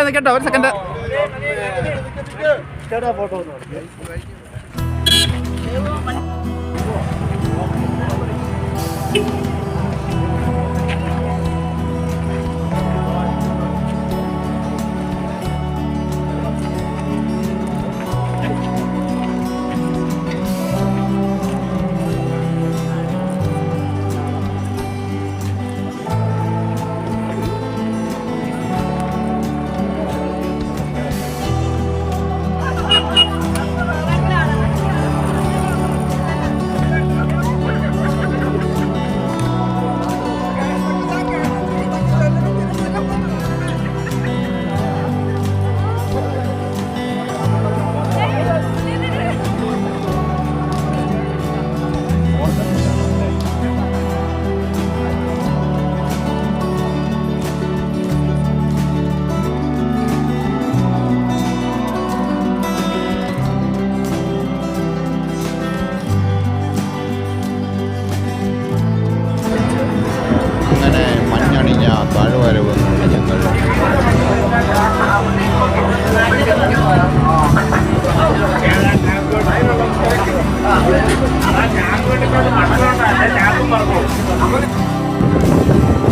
നിൽക്കട്ടോ ഒരു second. Photo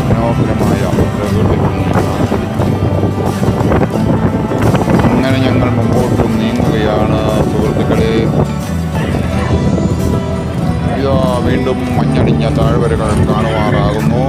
മനോഹരമായ പ്രകൃതി അങ്ങനെ ഞങ്ങൾ മുമ്പോട്ടും നീങ്ങുകയാണ് സുഹൃത്തുക്കളെ. ഇതാ വീണ്ടും മഞ്ഞണിഞ്ഞ താഴ്വരകൾ കാണുവാറാകുന്നു.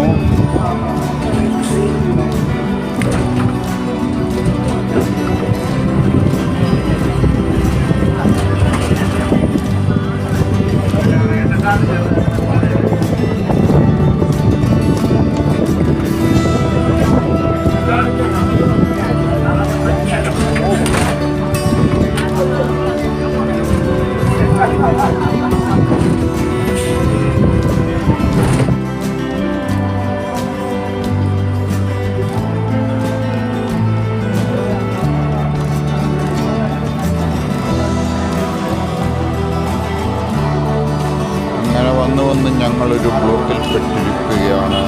വന്ന് ഞങ്ങളൊരു ബ്ലോക്കിൽ പെട്ടിരിക്കുകയാണ്.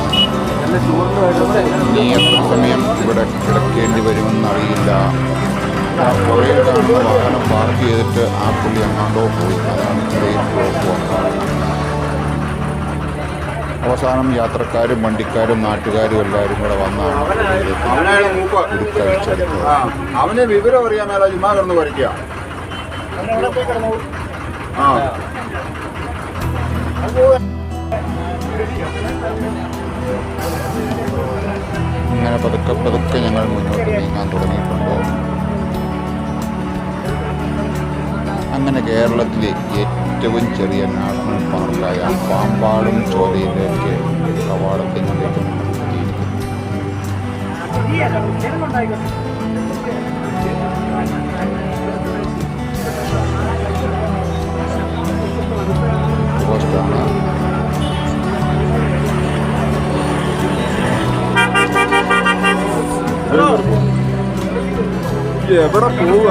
ഇനി എത്ര സമയം ഇവിടെ കിടക്കേണ്ടി വരുമെന്നറിയില്ല. പുഴയിലാണ് വാഹനം പാർക്ക് ചെയ്തിട്ട് ആ പുള്ളി അങ്ങാണ്ടോ പോയി. അതാണ് ഇത്രയും ബ്ലോക്ക് വന്നത്. അവസാനം യാത്രക്കാരും വണ്ടിക്കാരും നാട്ടുകാരും എല്ലാവരും കൂടെ വന്നാണ് കഴിച്ചെടുത്തത്. അവനെ വിവരം അറിയാമല്ലോ, ചുമ്മാ കിടന്ന് പഠിക്കുക. ഇങ്ങനെ പതുക്കെ പതുക്കെ ഞങ്ങൾ മുന്നോട്ട് നീങ്ങാൻ തുടങ്ങിയിട്ടുണ്ട്. അങ്ങനെ കേരളത്തിലെ ഏറ്റവും ചെറിയ നാഷണൽ പാർക്കായ പാമ്പാടും ചോലയിലേക്ക് കവാടത്തിലേക്ക് പോസ്റ്റാണ്. എവിടെ പോവുക?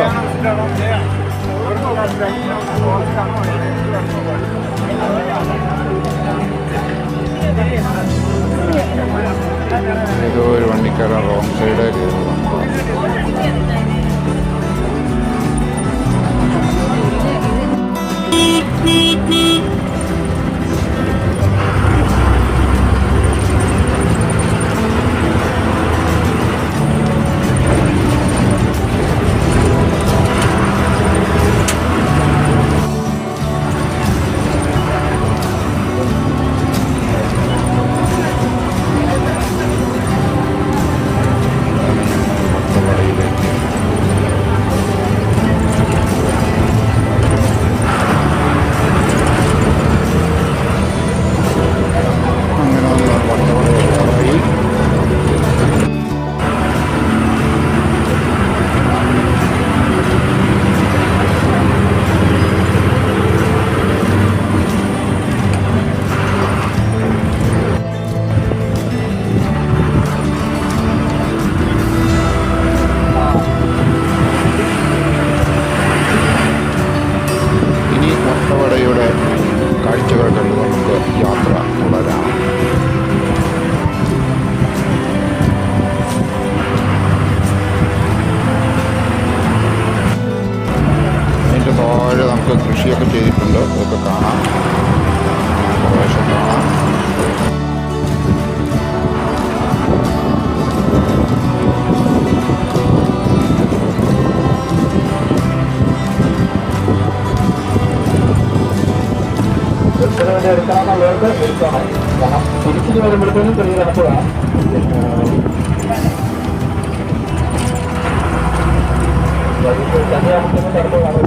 ഏതോ ഒരു വണ്ടിക്കാരൻ റോങ് സൈഡ് കയറി വന്നു. എടുക്കാമെന്നുള്ളവർക്ക് എടുക്കണം. കാരണം തിരിച്ചിട്ട് വരുമ്പോഴത്തേനും ചെറിയ തണുപ്പ് വേണം. ചന്ദ്രയാമത്തിന് തണുപ്പ് കാണും.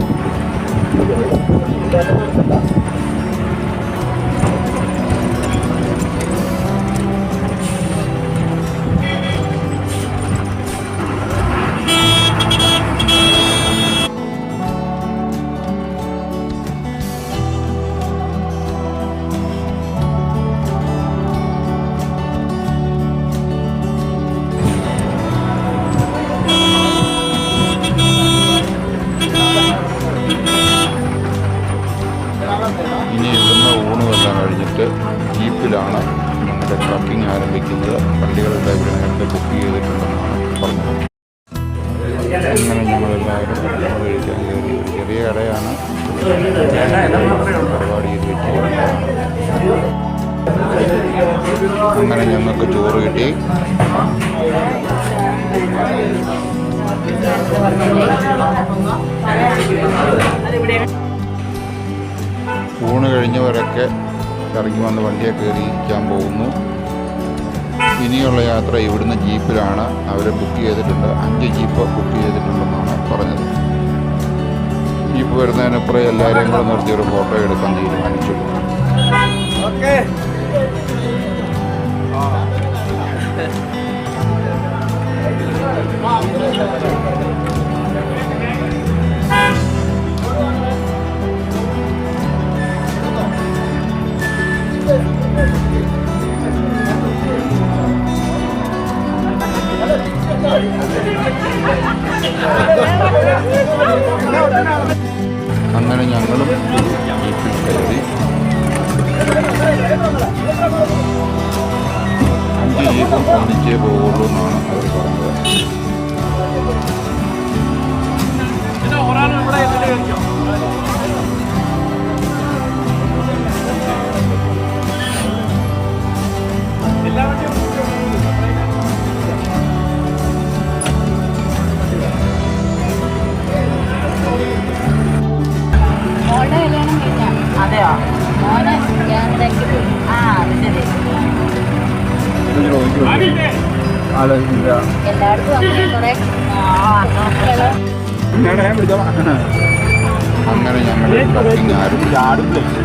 ഇനി ഇവിടുന്ന് ഊണുമെല്ലാം കഴിഞ്ഞിട്ട് ജീപ്പിലാണ് ഞങ്ങളുടെ ട്രക്കിംഗ് ആരംഭിക്കുന്നത്. വണ്ടികളെല്ലാം ഇവിടെ നേരത്തെ ബുക്ക് ചെയ്തിട്ടുണ്ടെന്നാണ് പറഞ്ഞത്. അങ്ങനെ ഞങ്ങളെല്ലാവരും ഊണ് കഴിക്കാൻ കയറി. ഒരു ചെറിയ കടയാണ്, പരിപാടി ചെയ്ത് വെച്ചിരിക്കുന്നതാണ്. അങ്ങനെ ഞങ്ങൾക്ക് ചോറ് കിട്ടി. ഊണ് കഴിഞ്ഞവരൊക്കെ ഇറങ്ങി വന്ന് വണ്ടിയെ കയറി ഇരിക്കാൻ പോകുന്നു. ഇനിയുള്ള യാത്ര ഇവിടുന്ന് ജീപ്പിലാണ്. അവർ ബുക്ക് ചെയ്തിട്ടുണ്ട്. 5 ജീപ്പ് ബുക്ക് ചെയ്തിട്ടുണ്ടെന്നാണ് പറഞ്ഞത്. ജീപ്പ് വരുന്നതിനപ്പുറം എല്ലാവരെയും കൂടെ നിർത്തി ഒരു ഫോട്ടോ എടുക്കാൻ തീരുമാനിച്ചു. അങ്ങനെ ഞങ്ങളും ജീപ്പിൽ കയറി. 5 ജീപ്പും ഒന്നിച്ചേ പോകുള്ളൂ എന്നാണ് അവർ പറഞ്ഞത്. അതെയോ? മോനെ ക്യാനഡയ്ക്ക് പോയി. ആ ശരി. എല്ലായിടത്തും അങ്ങനെ കുറെ അങ്ങനെ ഞങ്ങൾ ട്രക്കിംഗ് ആരംഭിച്ചു.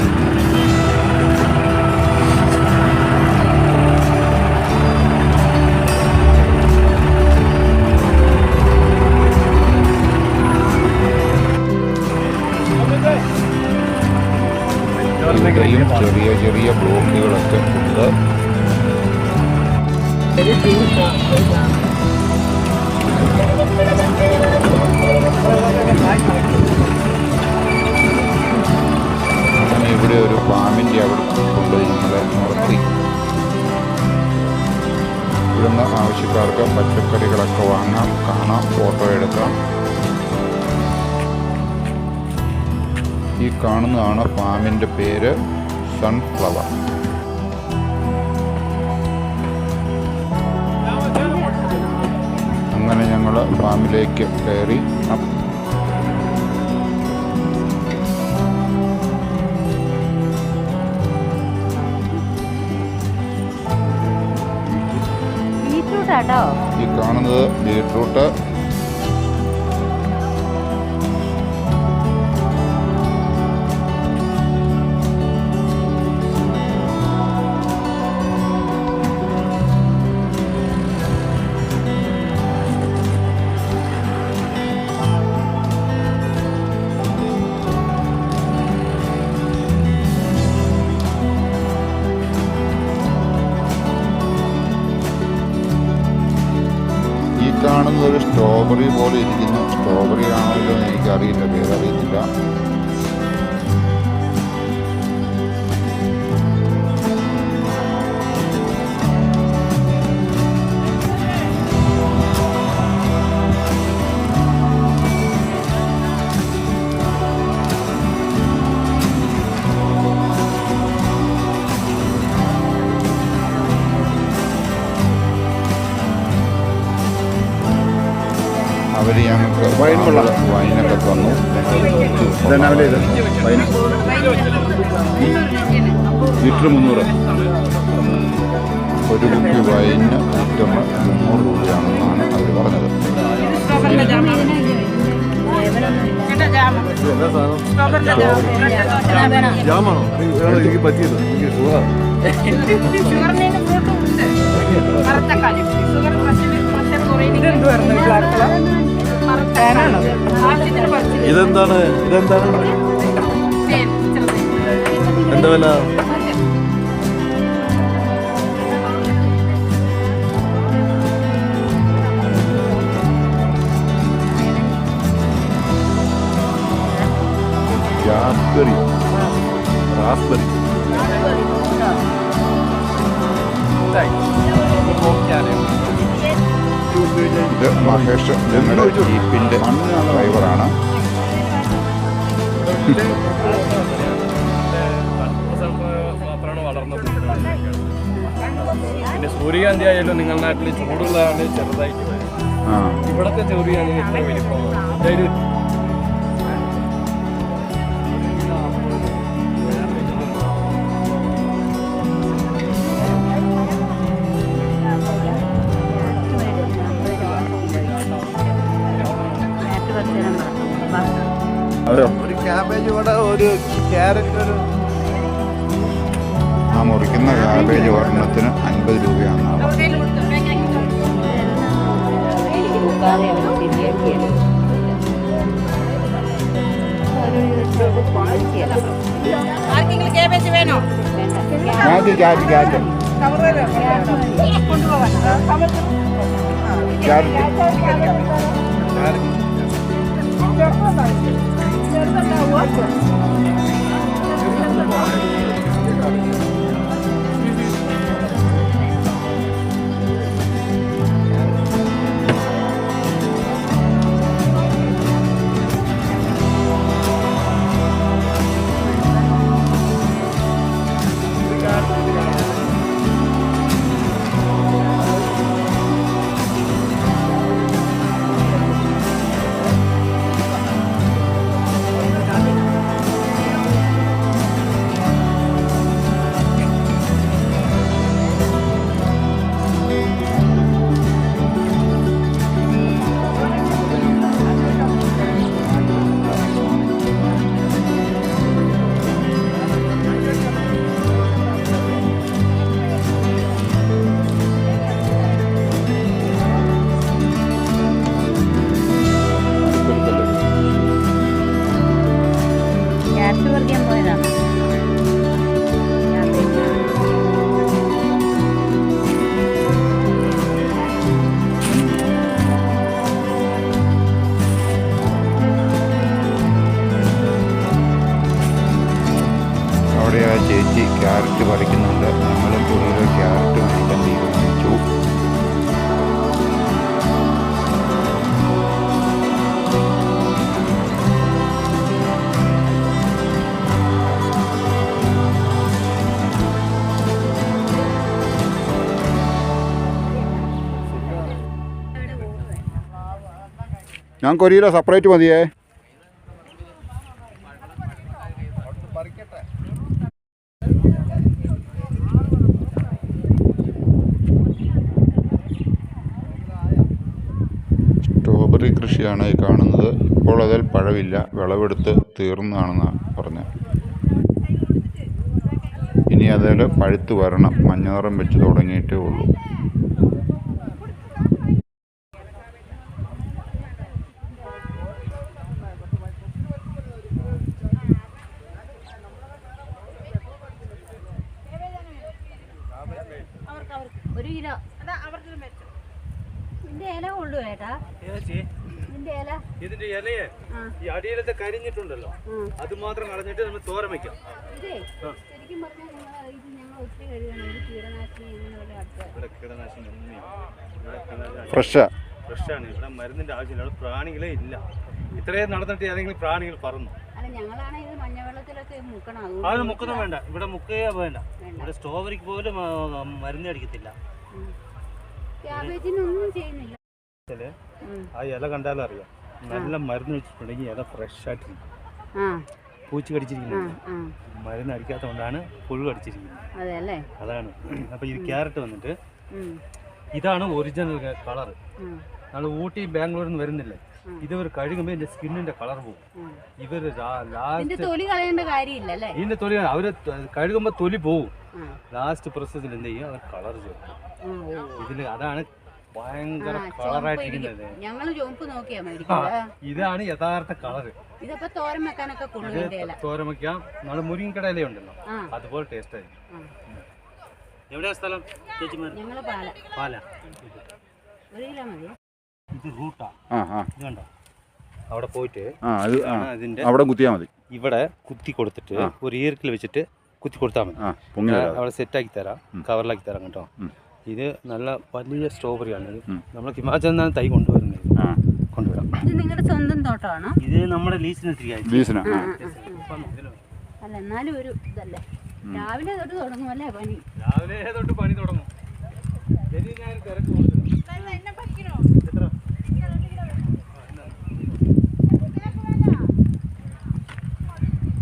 ഇവിടെയും ചെറിയ ചെറിയ ബ്ലോക്കുകളൊക്കെ ഉണ്ട്. അങ്ങനെ ഇവിടെ ഒരു ഫാമിൻ്റെ അവിടെ കൊണ്ട് ഞങ്ങളെ നിർത്തി. ഇവിടുന്ന് ആവശ്യക്കാർക്ക് പച്ചക്കറികളൊക്കെ വാങ്ങാം, കാണാം, ഫോട്ടോ എടുക്കാം. ഈ കാണുന്നതാണ് ഫാമിൻ്റെ പേര്, സൺഫ്ലവർ. അങ്ങനെ ഞങ്ങൾ ഫാമിലേക്ക് കയറി. ഈ കാണുന്നത് ബീട്രൂട്ട്. കാണുന്നത് ഒരു സ്ട്രോബെറി പോലെ ഇരിക്കുന്നു. സ്ട്രോബെറി ആണോ എന്ന് എനിക്കറിയില്ല, പേരറിയത്തില്ല. അവർ ഞങ്ങൾക്ക് വൈനൊക്കെ തന്നു. ലിറ്റർ 300. ഒരു കുപ്പി വൈന് ലിറ്ററിന് 300 രൂപയാണെന്നാണ് അവർ പറഞ്ഞത്. ജാമാണോ എനിക്ക് പറ്റിയത്? എനിക്ക് ഷുഗറാണ്. ഇതെന്താണ് എന്താ വില? റാസ്ബെറി ഇത് മഹേഷ് ഞങ്ങളുടെ ജീപ്പിന്റെ ഡ്രൈവറാണ്. പിന്നെ സൂര്യകാന്തി ആയാലും നിങ്ങളുടെ നാട്ടിൽ ചൂടുള്ളതാണ് ചെറുതായിട്ട്. ഇവിടത്തെ സൂര്യകാന്തി ഇത്ര വലിപ്പം. ഒരു ക്യാബേജ് ഇവിടെ, ഒരു ക്യാരറ്റ്, ഒരു ആ മുറിക്കുന്ന കാബേജ് ഒരെണ്ണത്തിന് 50 രൂപയാണെന്നാണ്. ആർക്കെങ്കിലും കേബേജ് വേണോ? ചേച്ചി ക്യാരറ്റ് പറിക്കുന്നുണ്ട്. ഞങ്ങളും കൂടുതൽ ക്യാരറ്റ് മേടിക്കാൻ തീരുമാനിച്ചു. ഞങ്ങൾക്ക് 1 കിലോ സെപ്പറേറ്റ് മതിയേ. സ്ട്രോബെറി കൃഷിയാണ് ഈ കാണുന്നത്. ഇപ്പോൾ അതിൽ പഴമില്ല, വിളവെടുത്ത് തീർന്നതാണെന്നാണ് പറഞ്ഞത്. ഇനി അതിൽ പഴുത്ത് വരണം. മഞ്ഞനിറം വെച്ച് തുടങ്ങിയിട്ടേ ഉള്ളൂ. ഒരു കിലോ ഇതിന്റെ ഇല കൊള്ളു ചേട്ടാ. ഇതിന്റെ ഇലയെ ഈ അടിയിലത്തെ കരിഞ്ഞിട്ടുണ്ടല്ലോ, അത് മാത്രം കളഞ്ഞിട്ട് നമ്മൾ തോരൻ വെക്കാം. ശരിക്കും പറഞ്ഞാൽ ഇത് ഞങ്ങൾ ഒത്തിരി കഴിയണം. കീടനാശിനി ഫ്രഷാണ്. ഇവിടെ മരുന്നിന്റെ ആവശ്യമില്ല. പ്രാണികളെ ഇല്ല. ഇത്രയും നടന്നിട്ട് ഏതെങ്കിലും പ്രാണികൾ പറന്നു. അല്ല, ഞങ്ങളാണ് ഇത് മഞ്ഞവെള്ളത്തിലൊക്കെ മുക്കണം. അത് മുക്കൊന്നും വേണ്ട. ഇവിടെ മുക്കുകയോ വേണ്ട. ഇവിടെ സ്ട്രോബെറിക്ക് പോലും മരുന്ന് അടിക്കത്തില്ല. ക്യാബേജിനൊന്നും ചെയ്യുന്നില്ല. ആ ഇല കണ്ടാലും അറിയാം, നല്ല മരുന്ന് വെച്ചിട്ടുണ്ടെങ്കിൽ ഇല ഫ്രഷ് ആയിട്ടുണ്ട്. പൂച്ച കടിച്ചിരിക്കുന്നത്. മരുന്ന് അടിക്കാത്തതുകൊണ്ടാണ് പുഴു കടിച്ചിരിക്കുന്നത്. അതെ അല്ലേ? അതാണ്. അപ്പോൾ ഇത് ക്യാരറ്റ് വന്നിട്ട് ഇതാണ് ഒറിജിനൽ കളർ. നമ്മൾ ഊട്ടി ബാംഗ്ലൂരിൽ നിന്ന് വരുന്നില്ലേ, ഇതൊരു കഴുകുമ്പോൾ ഇതിന്റെ സ്കിന്നിന്റെ കളർ പോകും. ഇവര് ലാസ്റ്റ് തൊലി കളയേണ്ട കാര്യമില്ലല്ലേ? ഇതിന്റെ തൊലി അവര് കഴുകുമ്പോൾ തൊലി പോകും. ലാസ്റ്റ് പ്രോസസ്സിൽ എന്ത് ചെയ്യും, അവർ കളർ ചേർക്കും ഇതില്. അതാണ് ഭയങ്കര കളറായിട്ടിരിക്കുന്നത്. ഞങ്ങള് ചുവപ്പ് നോക്കിയാ മേടിക്കുന്നത്. ഇതാണ് യഥാർത്ഥ കളർ. ഇതൊക്കെ തോരൻ വെക്കാനൊക്കെ തോരൻ വെക്കാം. നമ്മള് മുരിങ്ങക്കട ഇല ഉണ്ടല്ലോ, അതുപോലെ ടേസ്റ്റ് ആയിരിക്കും. എവിടെയാ സ്ഥലം? ഞങ്ങള് പാല. ഒരു കിലോ മതി. ഇത് റൂട്ടാ. ഇത് കണ്ടോ, അവിടെ പോയിട്ട് അവിടെ കുത്തിയാൽ മതി. ഇവിടെ കുത്തി കൊടുത്തിട്ട് ഒരു ഈർക്കിൽ വെച്ചിട്ട് കുത്തി കൊടുത്താൽ മതി. അവിടെ സെറ്റാക്കി തരാം, കവറിലാക്കി തരാം കേട്ടോ. ഇത് നല്ല വലിയ സ്ട്രോബെറിയാണ്. നമ്മൾ ഹിമാചലിൽ നിന്നാണ് തൈ കൊണ്ടുവരുന്നത്. കൊണ്ടുവരാം. ഇത് നിങ്ങളുടെ സ്വന്തം തോട്ടമാണോ? ഇത് നമ്മുടെ ലീസിന് അല്ല, എന്നാലും ഒരു ഇതല്ലേ, രാവിലെ തൊട്ട് തുടങ്ങും അല്ലേ പണി? രാവിലെ തൊട്ട് പണി തുടങ്ങും.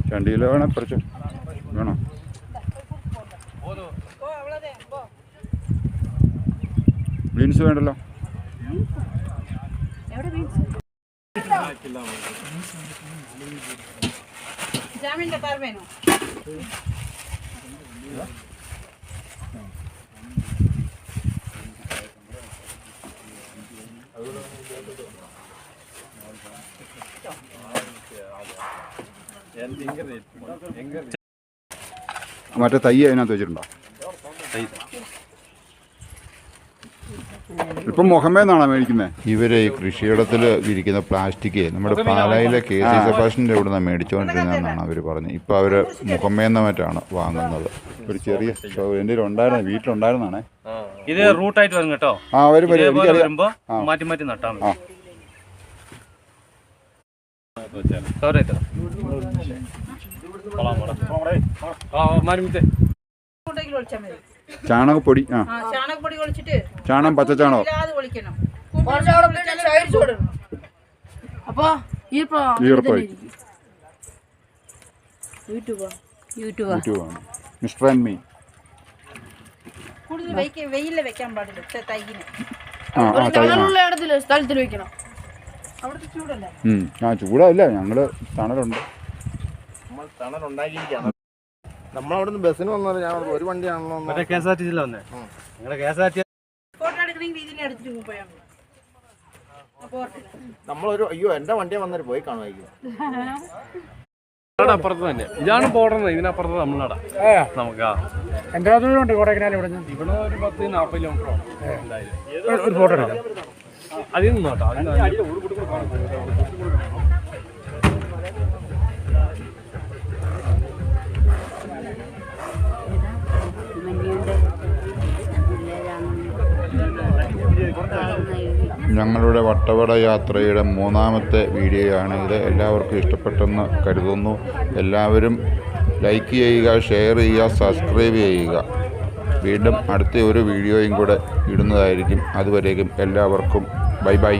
ചണ്ടിയിലോ വേണോ പറിച്ചോ? വേണോ? ബീൻസ് വേണ്ടല്ലോ. മറ്റേ തൈ അതിനകത്ത് വെച്ചിട്ടുണ്ടോ? ഇപ്പം മുഹമ്മേന്നാണോ മേടിക്കുന്നത്? ഇവരെ ഈ കൃഷിയിടത്തിൽ ഇരിക്കുന്ന പ്ലാസ്റ്റിക് നമ്മുടെ പാലായിലെ KC സെബാസ്റ്റ്യൻ്റെ ഇവിടെ നിന്ന് മേടിച്ചുകൊണ്ടിരുന്നതെന്നാണ് അവർ പറഞ്ഞത്. ഇപ്പം അവർ മുഹമ്മേന്ന മറ്റാണ് വാങ്ങുന്നത്. ഒരു ചെറിയ എൻ്റെ ഉണ്ടായിരുന്നു, വീട്ടിലുണ്ടായിരുന്നാണേ. ഇത് റൂട്ടായിട്ട് വരും കേട്ടോ. അവർ വരുമ്പോ മാറ്റി മാറ്റി നട്ടാ മതി. ചാണകപ്പൊടി, ചാണകം, പച്ചച്ചാണകം. യൂട്യൂബാണ് മിസ്റ്റർ ആൻഡ് മീ. ചൂടല്ല, ഞങ്ങള് തണലുണ്ട്. നമ്മളവിടുന്ന് ബസ്സിന് വന്നത് ഞാൻ ഒരു വണ്ടിയാണല്ലോ. KSRTC വന്നേ. നിങ്ങളുടെ KSRTC നമ്മളൊരു അയ്യോ എന്റെ വണ്ടിയെ വന്നിട്ട് പോയി കാണുമായിരിക്കും. അപ്പുറത്ത് തന്നെ ഇതാണ് ബോർഡർ. ഇതിനപ്പുറത്ത് തമിഴ്നാടാ. നമുക്ക് എന്റെ ഉണ്ട് കൊടൈക്കനാൽ. ഇവിടെ ഇവിടെ ഒരു 10-40 കിലോമീറ്റർ എന്തായാലും ഒരു ഫോട്ടോ എടുക്കാം. അതിൽ നിന്ന് കേട്ടോ. ഞങ്ങളുടെ വട്ടവട യാത്രയുടെ 3ാമത്തെ വീഡിയോയാണ് ഇത്. എല്ലാവർക്കും ഇഷ്ടപ്പെട്ടെന്ന് കരുതുന്നു. എല്ലാവരും ലൈക്ക് ചെയ്യുക, ഷെയർ ചെയ്യുക, സബ്സ്ക്രൈബ് ചെയ്യുക. വീണ്ടും അടുത്ത ഒരു വീഡിയോയും കൂടെ ഇടുന്നതായിരിക്കും. അതുവരേക്കും എല്ലാവർക്കും ബൈ ബൈ.